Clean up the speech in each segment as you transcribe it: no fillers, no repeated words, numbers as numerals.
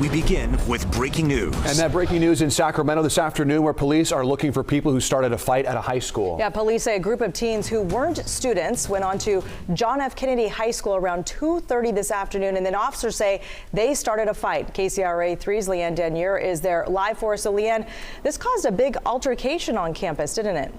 We begin with breaking news. And that breaking news in Sacramento this afternoon, where police are looking for people who started a fight at a high school. Yeah, police say a group of teens who weren't students went on to John F. Kennedy High School around 2:30 this afternoon, and then officers say they started a fight. KCRA 3's Leanne Denier is there live for us. So Leanne, this caused a big altercation on campus, didn't it?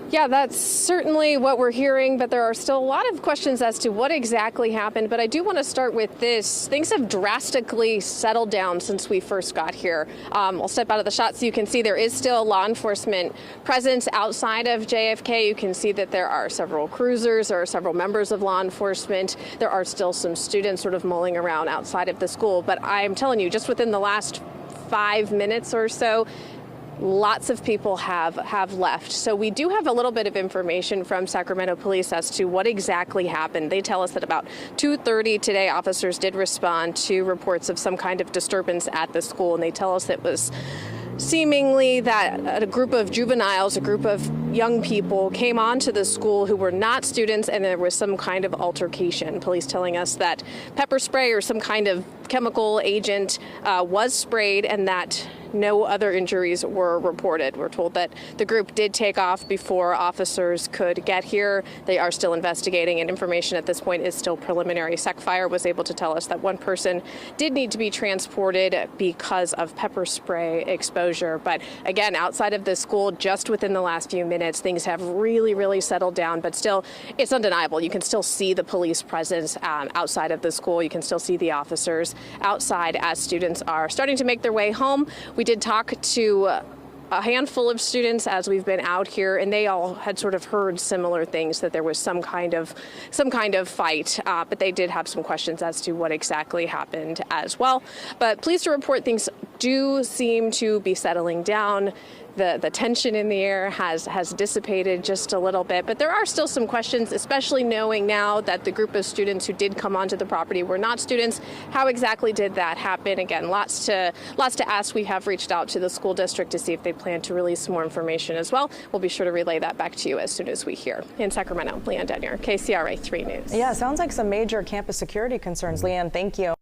Yeah, that's certainly what we're hearing, but there are still a lot of questions as to what exactly happened. But I do want to start with this. Things have drastically settled down since we first got here. I'll step out of the shot so you can see there is still law enforcement presence outside of JFK. You can see that there are several cruisers, there are several members of law enforcement. There are still some students sort of mulling around outside of the school. But I'm telling you, just within the last 5 minutes or so, lots of people have left. So we do have a little bit of information from Sacramento police as to what exactly happened. They tell us that about 2:30 today, officers did respond to reports of some kind of disturbance at the school, and they tell us it was seemingly that a group of juveniles, a group of young people came onto the school who were not students, and there was some kind of altercation. Police telling us that pepper spray or some kind of chemical agent was sprayed and that no other injuries were reported. We're told that the group did take off before officers could get here. They are still investigating, and information at this point is still preliminary. SecFire was able to tell us that one person did need to be transported because of pepper spray exposure. But again, outside of the school, just within the last few minutes, things have really settled down. But still, it's undeniable. You can still see the police presence outside of the school. You can still see the officers outside as students are starting to make their way home. We did talk to a handful of students as we've been out here, and they all had sort of heard similar things, that there was some kind of fight, but they did have some questions as to what exactly happened as well. But pleased to report things do seem to be settling down. The tension in the air has dissipated just a little bit, but there are still some questions, especially knowing now that the group of students who did come onto the property were not students. How exactly did that happen? Again, lots to ask. We have reached out to the school district to see if they plan to release more information as well. We'll be sure to relay that back to you as soon as we hear. In Sacramento, Leanne Denier, KCRA 3 News. Yeah, sounds like some major campus security concerns. Leanne, thank you.